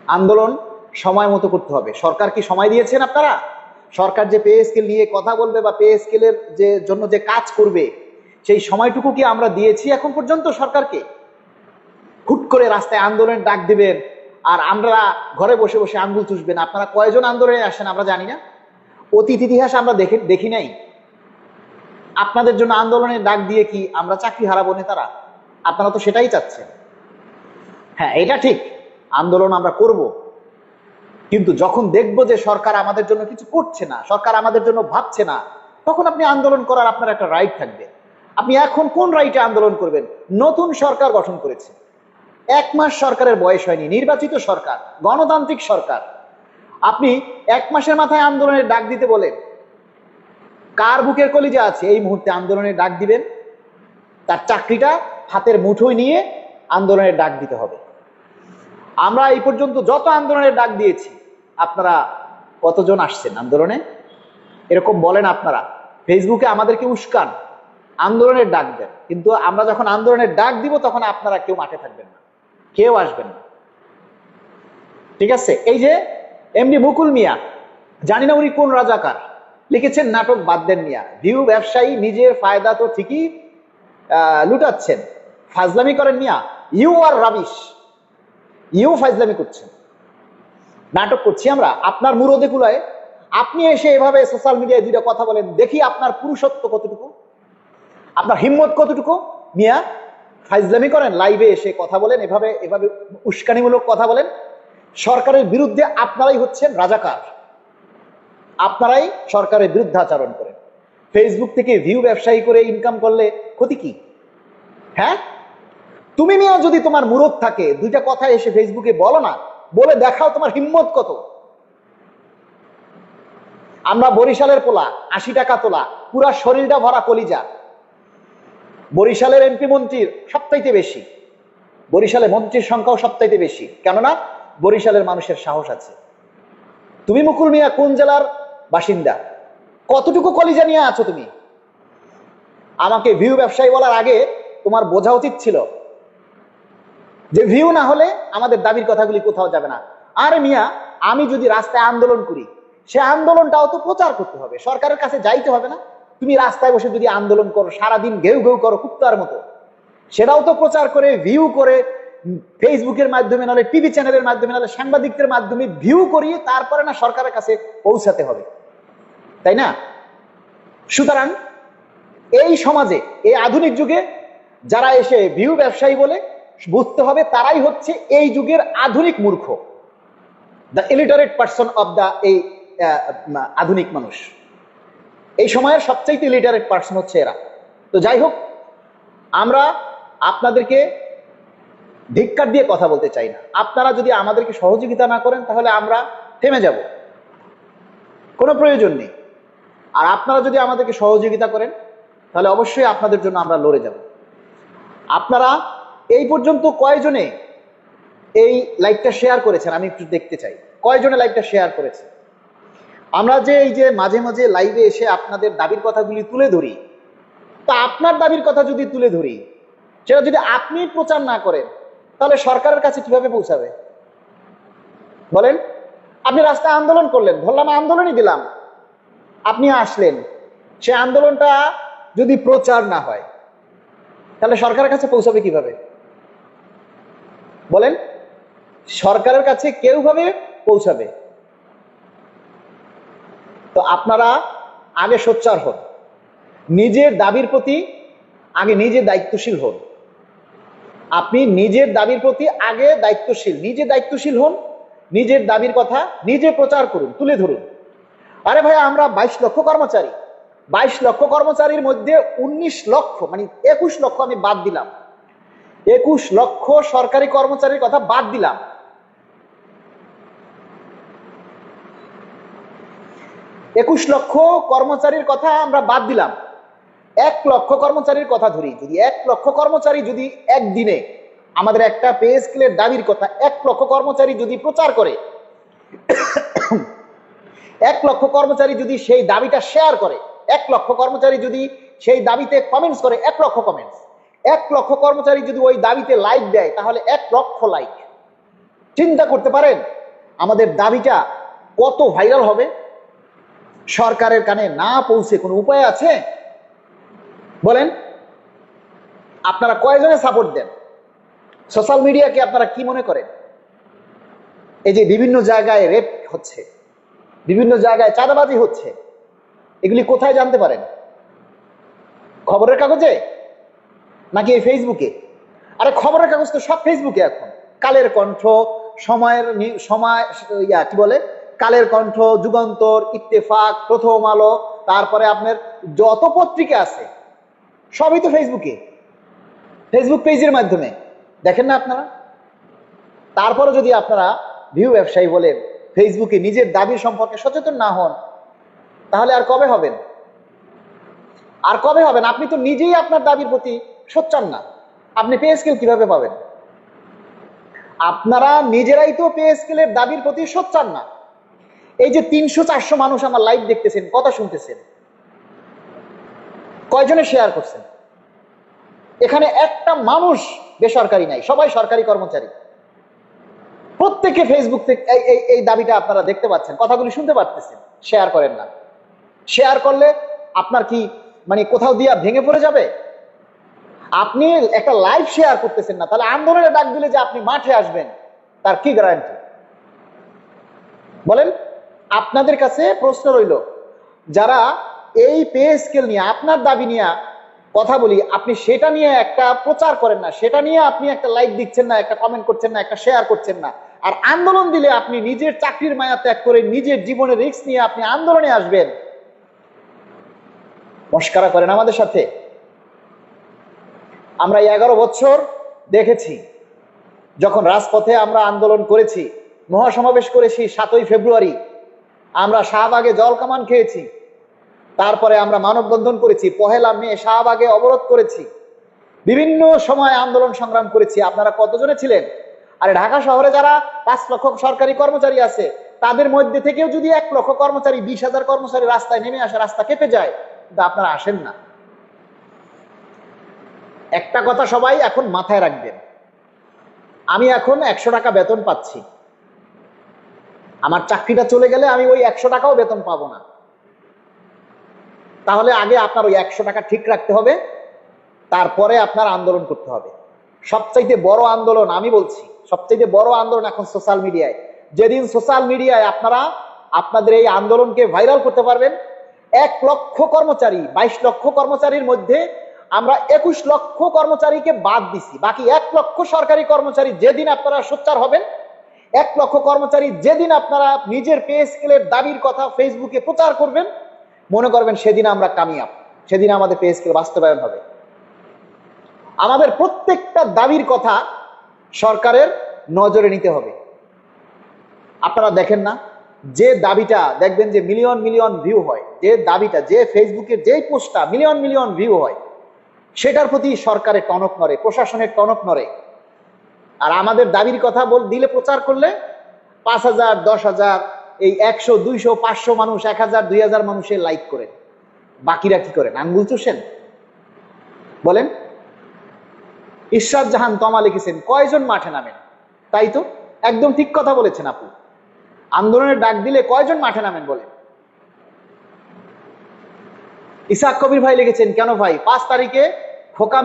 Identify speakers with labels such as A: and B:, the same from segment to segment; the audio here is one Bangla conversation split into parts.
A: আন্দোলন সময় মতো করতে হবে। সরকার কি সময় দিয়েছেন আপনারা? সরকার যে পে স্কেল নিয়ে কথা বলবে বা পে স্কেলের যে জন্য যে কাজ করবে সেই সময়টুকু কি আমরা দিয়েছি এখন পর্যন্ত সরকারকে? হুট করে রাস্তায় আন্দোলনের ডাক দিবেন আর আমরা ঘরে বসে বসে আঙ্গুল চুষবেন। আপনারা কয়জন আন্দোলনে আসেন আমরা জানি না? অতীত ইতিহাস আমরা দেখি নাই? আপনাদের জন্য আন্দোলনের ডাক দিয়ে কি আমরা চাকরি হারাবো নেতারা? আপনারা তো সেটাই চাচ্ছেন। হ্যাঁ, এটা ঠিক, আন্দোলন আমরা করব, কিন্তু যখন দেখব যে সরকার আমাদের জন্য কিছু করছে না, সরকার আমাদের জন্য ভাবছে না, তখন আপনি আন্দোলন করার আপনার একটা রাইট থাকবে। আপনি এখন কোন রাইটে আন্দোলন করবেন? নতুন সরকার গঠন করেছে, 1 মাস সরকারের বয়স হয়নি, নির্বাচিত সরকার, গণতান্ত্রিক সরকার। আপনি 1 মাসের মাথায় আন্দোলনের ডাক দিতে বলেন? কার বুকের কলিজা আছে এই মুহূর্তে আন্দোলনের ডাক দিবেন? তার চাকরিটা হাতের মুঠোয় নিয়ে আন্দোলনের ডাক দিতে হবে। আমরা এই পর্যন্ত যত আন্দোলনের ডাক দিয়েছি, আপনারা কতজন আসছেন আন্দোলনে? এরকম বলেন আপনারা, ফেসবুকে আমাদেরকে উস্কান, আন্দোলনের ডাক দেন, কিন্তু আমরা যখন আন্দোলনের ডাক দিব তখন আপনারা কেউ মাঠে থাকবেন না, কেউ আসবেন না। ঠিক আছে? এই যে এমডি মুকুল মিয়া, জানি না উনি কোন রাজাকার, লিখেছেন নাটক বাদ দেন মিয়া, ভিউ ব্যবসায়ী, নিজের ফায়দা তো ঠিকই লুটাচ্ছেন, ফাজলামি করেন মিয়া, ইউ আর রাবিশ, ইউ ফাজলামি করছেন। নাটক করছি আমরা আপনার মুরদে কুলায়? আপনি এসে এভাবে সোশ্যাল মিডিয়ায় দুইটা কথা বলেন, দেখি আপনার পুরুষত্ব কতটুকু, আপনার হিম্মত কতটুকু। মিয়া, ফাজলামি করেন, লাইভে এসে কথা বলেন, এভাবে এভাবে উস্কানিমূলক কথা বলেন। সরকারের বিরুদ্ধে আপনারাই হচ্ছেন রাজাকার, আপনারাই সরকারের বিরুদ্ধে আচরণ করেন। ফেসবুক থেকে ভিউ ব্যবসায়ী করে ইনকাম করলে ক্ষতি কি? হ্যাঁ, তুমি মিয়া যদি তোমার মুরদ থাকে দুইটা কথা এসে ফেসবুকে বলো না, বলে দেখাও তোমার হিম্মত কত। আমরা বরিশালের পোলা, 80 টাকা তোলা, পুরা শরীরটা ভরা কলিজা। বরিশালের এমপি মন্ত্রীর সবচাইতে বেশি, বরিশালে মন্ত্রীর সংখ্যাও সবচাইতে বেশি, কেননা বরিশালের মানুষের সাহস আছে। তুমি মুকুল মিয়া কোন জেলার বাসিন্দা? কতটুকু কলিজা নিয়ে আছো তুমি? আমাকে ভিউ ব্যবসায়ী বলার আগে তোমার বোঝা উচিত ছিল যে ভিউ না হলে আমাদের দাবির কথাগুলি কোথাও যাবে না। আরে মিয়া, আমি যদি রাস্তায় আন্দোলন করি, সে আন্দোলনটাও তো প্রচার করতে হবে, সরকারের কাছে যাইতে হবে না? তুমি রাস্তায় বসে যদি আন্দোলন করো, সারাদিন ঘেউ ঘেউ করো কুত্তার মতো, সেটাও তো প্রচার করে, ভিউ করে, ফেসবুকের মাধ্যমে, নাহলে টিভি চ্যানেলের মাধ্যমে, নাহলে সাংবাদিকদের মাধ্যমে ভিউ করিয়ে তারপরে না সরকারের কাছে পৌঁছাতে হবে, তাই না? সুতরাং এই সমাজে, এই আধুনিক যুগে যারা এসে ভিউ ব্যবসায়ী বলে, বুঝতে হবে তারাই হচ্ছে এই যুগের আধুনিক মূর্খ, the illiterate person of the এই আধুনিক মানুষ। এই সময়ের সবচাইতে ইলিটারেট পার্সন হচ্ছে এরা। তো যাই হোক, আমরা আপনাদেরকে ধিক্কার দিয়ে কথা বলতে চাই না। আপনারা যদি আমাদেরকে সহযোগিতা না করেন তাহলে আমরা থেমে যাব, কোনো প্রয়োজন নেই। আর আপনারা যদি আমাদেরকে সহযোগিতা করেন তাহলে অবশ্যই আপনাদের জন্য আমরা লড়ে যাব। আপনারা এই পর্যন্ত কয়জনে এই লাইভটা শেয়ার করেছেন আমি একটু দেখতে চাই, কয়জনে লাইভটা শেয়ার করেছে? আমরা যে এই যে মাঝে মাঝে লাইভে এসে আপনাদের দাবির কথাগুলি তুলে ধরি, তা আপনার দাবির কথা যদি তুলে ধরি, সেটা যদি আপনি প্রচার না করেন তাহলে সরকারের কাছে কিভাবে পৌঁছাবে বলেন? আপনি রাস্তায় আন্দোলন করলেন, ধরলাম আন্দোলনই দিলাম, আপনি আসলেন, সে আন্দোলনটা যদি প্রচার না হয় তাহলে সরকারের কাছে পৌঁছাবে কিভাবে বলেন? সরকারের কাছে কেউ ভাবে পৌঁছাবে? তো আপনারা আগে সোচ্চার হন, নিজের দাবির প্রতি আগে নিজে দায়িত্বশীল হন। আপনি নিজের দাবির প্রতি আগে দায়িত্বশীল, নিজে দায়িত্বশীল হন, নিজের দাবির কথা নিজে প্রচার করুন, তুলে ধরুন। আরে ভাই, আমরা 22 লক্ষ কর্মচারী, 22 লক্ষ কর্মচারীর মধ্যে 19 লক্ষ মানে 21 লক্ষ আমি বাদ দিলাম, 21 লক্ষ সরকারি কর্মচারীর কথা বাদ দিলাম। 21 লক্ষ কর্মচারীর কথা আমরা বাদ দিলাম, 1 লক্ষ কর্মচারীর কথা ধরি। যদি 1 লক্ষ কর্মচারী যদি একদিনে আমাদের একটা পে স্কেলের দাবির কথা 1 লক্ষ কর্মচারী যদি প্রচার করে, 1 লক্ষ কর্মচারী যদি সেই দাবিটা শেয়ার করে, 1 লক্ষ কর্মচারী যদি সেই দাবিতে কমেন্টস করে, 1 লক্ষ কমেন্টস, 1 লক্ষ কর্মচারী যদি ওই দাবিতে লাইক দেয়, তাহলে 1 লক্ষ লাইক, চিন্তা করতে পারেন আমাদের দাবিটা কত ভাইরাল হবে? সরকারের কানে না পৌঁছে কোনো উপায় আছে? বলেন, আপনারা কয়জনে সাপোর্ট দেন? সোশ্যাল মিডিয়াকে আপনারা কি মনে করেন? এই যে বিভিন্ন জায়গায় রেপ হচ্ছে, বিভিন্ন জায়গায় চাঁদাবাজি হচ্ছে, এগুলি কোথায় জানতে পারেন? খবরের কাগজে নাকি এই ফেসবুকে? আরে খবরের কাগজ তো সব ফেসবুকে এখন। কালের কণ্ঠ, সময় কি বলে, কালের কণ্ঠ, যুগান্তর, ইত্তেফাক, প্রথম আলো, তারপরে আপনার যত পত্রিকা আছে সবই তো ফেসবুকে, ফেসবুক পেজের মাধ্যমে দেখেন না আপনারা? তারপরে যদি আপনারা ভিউ ব্যবসায়ী বলেন, ফেসবুকে নিজের দাবি সম্পর্কে সচেতন না হন, তাহলে আর কবে হবেন? আর কবে হবেন? আপনি তো নিজেই আপনার দাবির প্রতি সোচ্চার না, আপনি পে স্কেল কিভাবে পাবেন? আপনারা নিজেরাই তো পে স্কেলের দাবির প্রতি সোচ্চার না। এই যে 300-400 মানুষ আমার লাইভ দেখতেছেন, কথা শুনতেছেন, কয়জনে শেয়ার করছেন? এখানে একটা মানুষ বেসরকারি নাই, সবাই সরকারি কর্মচারী। প্রত্যেকে ফেসবুক থেকে এই দাবিটা আপনারা দেখতে পাচ্ছেন, কথাগুলি শুনতে পারতেছেন, শেয়ার করেন না। শেয়ার করলে আপনার কি মানে কোথাও দিয়া ভেঙে পড়ে যাবে? আপনি একটা লাইভ শেয়ার করতেছেন না, তাহলে আন্দোলনে ডাক দিলে যে আপনি মাঠে আসবেন তার কি গ্যারান্টি? বলেন, আপনাদের কাছে প্রশ্ন রইল, যারা এই পে স্কেল নিয়ে আপনার দাবি নিয়ে কথা বলি, আপনি সেটা নিয়ে একটা প্রচার করেন না, সেটা নিয়ে আপনি একটা লাইক দিচ্ছেন না, একটা কমেন্ট করছেন না, একটা শেয়ার করছেন না, আর আন্দোলন দিলে আপনি নিজের চাকরির মায়া ত্যাগ করে নিজের জীবনের রিস্ক নিয়ে আপনি আন্দোলনে আসবেন। মস্করা করেন আমাদের সাথে। আমরা 11 বছর দেখেছি, যখন রাজপথে আমরা আন্দোলন করেছি, মহাসমাবেশ করেছি, 7ই ফেব্রুয়ারি আমরা শাহবাগে জল কামান খেয়েছি, তারপরে আমরা মানববন্ধন করেছি, 1 মে শাহবাগে অবরোধ করেছি, বিভিন্ন সময় আন্দোলন সংগ্রাম করেছি। আপনারা কতজনে ছিলেন? আরে ঢাকা শহরে যারা 5 লক্ষ সরকারি কর্মচারী আছে, তাদের মধ্যে থেকেও যদি 1 লক্ষ কর্মচারী, 20,000 কর্মচারী রাস্তায় নেমে আসে, রাস্তা কেঁপে যায়, কিন্তু আপনারা আসেন না। একটা কথা সবাই এখন মাথায় রাখবেন, আমি এখন 100 টাকা বেতন পাচ্ছি, আমার চাকরিটা চলে গেলে আমি ওই 100 টাকাও বেতন পাবো না। তাহলে আগে আপনার ওই 100 টাকা ঠিক রাখতে হবে, তারপরে আপনার আন্দোলন করতে হবে। সবচাইতে বড় আন্দোলন, আমি বলছি সবচাইতে বড় আন্দোলন এখন সোশ্যাল মিডিয়ায়। যেদিন সোশ্যাল মিডিয়ায় আপনারা আপনাদের এই আন্দোলনকে ভাইরাল করতে পারবেন, 1 লক্ষ কর্মচারী, 22 লক্ষ কর্মচারীর মধ্যে আমরা 21 লক্ষ কর্মচারীকে বাদ দিছি, বাকি 1 লক্ষ সরকারি কর্মচারী যেদিন আপনারা সোচ্চার হবেন, 1 লক্ষ কর্মচারী যেদিন আপনারা নিজের পে স্কেলের দাবির কথা ফেসবুকে প্রচার করবেন, মনে করবেন সেদিন আমরা কামিয়াব, সেদিন আমাদের পে স্কেল বাস্তবায়ন হবে। আমাদের প্রত্যেকটা দাবির কথা সরকারের নজরে নিতে হবে। আপনারা দেখেন না, যে দাবিটা দেখবেন যে মিলিয়ন মিলিয়ন ভিউ হয়, যে দাবিটা, যে ফেসবুকের যে পোস্টটা মিলিয়ন মিলিয়ন ভিউ হয়, সেটার প্রতি সরকারের টনক নড়ে, প্রশাসনের টনক নড়ে। আর আমাদের দাবির কথা দিলে, প্রচার করলে 5,000, 10,000, এই 100, 200, 500 মানুষ, 1,000, 2,000 মানুষের লাইক করেন, বাকিরা কি করেন? আঙ্গুল চুষেন। বলেন, ইশরাত জাহান তমা লিখেছেন, কয়জন মাঠে নামেন? তাই তো, একদম ঠিক কথা বলেছেন আপু। আন্দোলনের ডাক দিলে কয়জন মাঠে নামেন বলেন? ইসাক কবির ভাই লিখেছেন, কেন ভাই 5 তারিখে ধোকা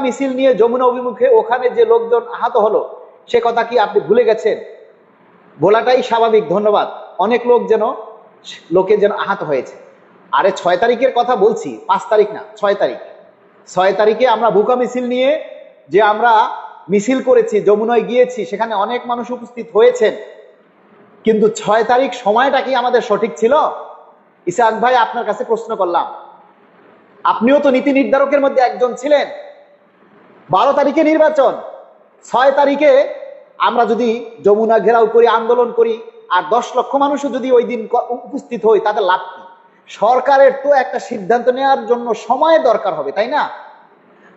A: মিছিল নিয়ে যমুনা অভিমুখে ওখানে যে লোকজন আহত হলো, সে কথা কি আপনি ভুলে গেছেন? বলাটাই স্বাভাবিক, ধন্যবাদ। অনেক লোকে যেন আহত হয়েছে। আরে 6 তারিখের কথা বলছি, 5 তারিখ না, 6 তারিখ। 6 তারিখে আমরা ভুকা মিছিল নিয়ে যে আমরা মিছিল করেছি, যমুনায় গিয়েছি, সেখানে অনেক মানুষ উপস্থিত হয়েছেন, কিন্তু 6 তারিখ সময়টা কি আমাদের সঠিক ছিল? ইসাক ভাই, আপনার কাছে প্রশ্ন করলাম, আপনিও তো নীতি নির্ধারকের মধ্যে একজন ছিলেন। 12 তারিখে নির্বাচন, 6 তারিখে আমরা যদি যমুনা ঘেরাও করি, আন্দোলন করি, আর 10 লক্ষ মানুষও যদি ওই দিন উপস্থিত হই, তাদের লাভ কি? সরকারের তো একটা সিদ্ধান্ত নেওয়ার জন্য সময় দরকার হবে, তাই না?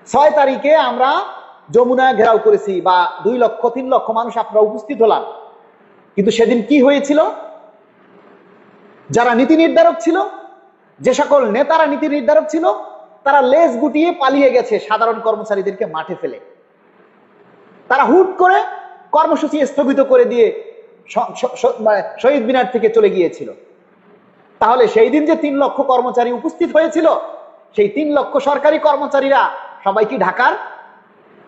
A: 6 তারিখে আমরা যমুনা ঘেরাও করেছি, বা 2 লক্ষ 3 লক্ষ মানুষ আপনারা উপস্থিত হলাম, কিন্তু সেদিন কি হয়েছিল? যারা নীতি নির্ধারক ছিল, যে সকল নেতারা নীতি নির্ধারক ছিল, তারা লেজ গুটিয়ে পালিয়ে গেছে সাধারণ কর্মচারীদেরকে মাঠে ফেলে। তারা হুট করে কর্মসূচি স্থগিত করে দিয়ে শহীদ মিনার থেকে চলে গিয়েছিল। তাহলে সেই দিন যে 3 লক্ষ কর্মচারী উপস্থিত হয়েছিল, সেই 3 লক্ষ সরকারি কর্মচারীরা সবাই কি ঢাকার?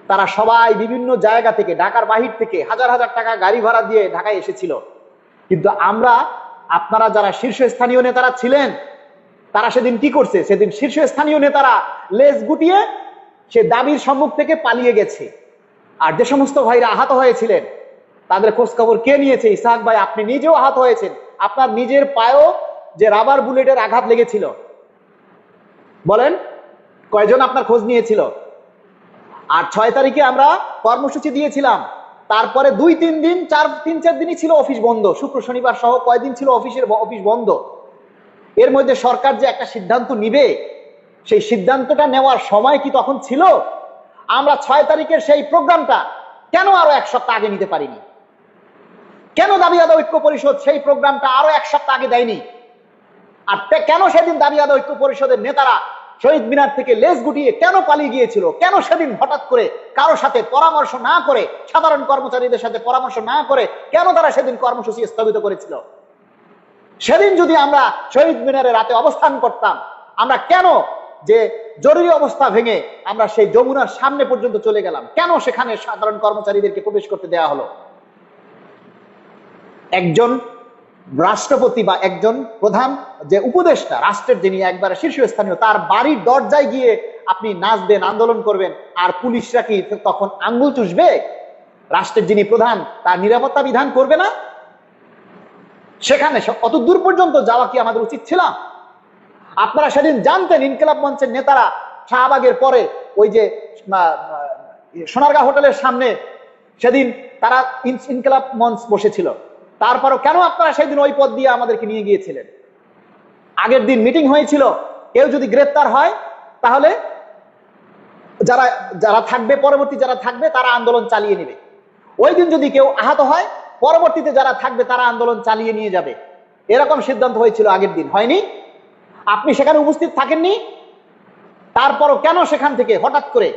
A: তারা সবাই বিভিন্ন জায়গা থেকে, ঢাকার বাহির থেকে হাজার হাজার টাকা গাড়ি ভাড়া দিয়ে ঢাকায় এসেছিল। কিন্তু আপনারা যারা শীর্ষস্থানীয় নেতারা ছিলেন, তারা সেদিন কি করছে? সেদিন শীর্ষস্থানীয় নেতারা লেজ গুটিয়ে সে দাবির সম্মুখ থেকে পালিয়ে গেছে। আর যে সমস্ত ভাইরা আহত হয়েছিলেন, তাদের খোঁজ খবর কে নিয়েছে? ইসহাক ভাই, আপনি নিজেও আহত হয়েছেন, আপনার নিজের পায়েও যে রাবার বুলেটের আঘাত লেগেছিল, বলেন কয়জন আপনার খোঁজ নিয়েছিল? আর 6 তারিখে আমরা কর্মসূচি দিয়েছিলাম, তারপরে 2-3 দিন 3-4 দিনই ছিল অফিস বন্ধ, শুক্র শনিবার সহ কয়দিন ছিল অফিস বন্ধ। এর মধ্যে সরকার যে একটা সিদ্ধান্ত নিবে, সেই সিদ্ধান্তটা নেওয়ার সময় কি তখন ছিল? আমরা 6 তারিখের সেই প্রোগ্রামটা কেন আরো 1 সপ্তাহ আগে নিতে পারিনি? কেন দাবি আদায় ঐক্য পরিষদ সেই প্রোগ্রামটা আরো 1 সপ্তাহ আগে দেয়নি? আর কেন সেদিন দাবি আদায় ঐক্য পরিষদের নেতারা শহীদ মিনার থেকে লেজ গুটিয়ে কেন পালিয়ে গিয়েছিল? কেন সেদিন হঠাৎ করে কারো সাথে পরামর্শ না করে, সাধারণ কর্মচারীদের সাথে পরামর্শ না করে কেন তারা সেদিন কর্মসূচি স্থগিত করেছিল? সেদিন যদি আমরা শহীদ মিনারে রাতে অবস্থান করতাম, আমরা কেন যে জরুরি অবস্থা ভেঙে আমরা সেই যমুনার সামনে পর্যন্ত চলে গেলাম? কেন সেখানে সাধারণ কর্মচারীদেরকে প্রবেশ করতে দেওয়া হলো? একজন রাষ্ট্রপতি বা একজন প্রধান যে উপদেষ্টা, রাষ্ট্রের যিনি একবারে শীর্ষস্থানীয়, তার বাড়ির দরজায় গিয়ে আপনি নাচবেন, আন্দোলন করবেন, আর পুলিশরা কি তখন আঙ্গুল চুষবে? রাষ্ট্রের যিনি প্রধান, তার নিরাপত্তা বিধান করবে না? সেখানে অত দূর পর্যন্ত যাওয়া কি আমাদের উচিত ছিল? আপনারা সেদিন জানতেন ইনকিলাব মঞ্চের নেতারা শাহবাগের পরে ওই যে সোনারগাঁ হোটেলের সামনে সেদিন তারা ইনকিলাব মঞ্চ বসেছিল, তারপরও কেন আপনারা সেদিন ওই পথ দিয়ে আমাদেরকে নিয়ে গিয়েছিলেন? আগের দিন মিটিং হয়েছিল, কেউ যদি গ্রেফতার হয় তাহলে যারা থাকবে, পরবর্তী যারা থাকবে তারা আন্দোলন চালিয়ে নেবে। ওই দিন যদি কেউ আহত হয়, পরবর্তীতে যারা থাকবে তারা আন্দোলন চালিয়ে নিয়ে যাবে, এরকম সিদ্ধান্ত হয়েছিল আগের দিন, হয়নি? আপনি সেখানে উপস্থিত থাকেননি। তারপরও কেন সেখান থেকে হঠাৎ করে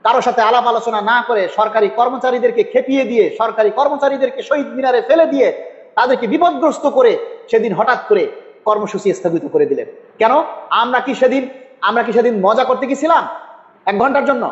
A: কারোর সাথে আলাপ আলোচনা না করে সরকারি কর্মচারীদেরকে খেপিয়ে দিয়ে, সরকারি কর্মচারীদেরকে শহীদ মিনারে ফেলে দিয়ে, তাদেরকে বিপদগ্রস্ত করে সেদিন হঠাৎ করে কর্মসূচি স্থগিত করে দিলেন? কেন? আমরা কি সেদিন মজা করতে গেছিলাম 1 ঘন্টার জন্য?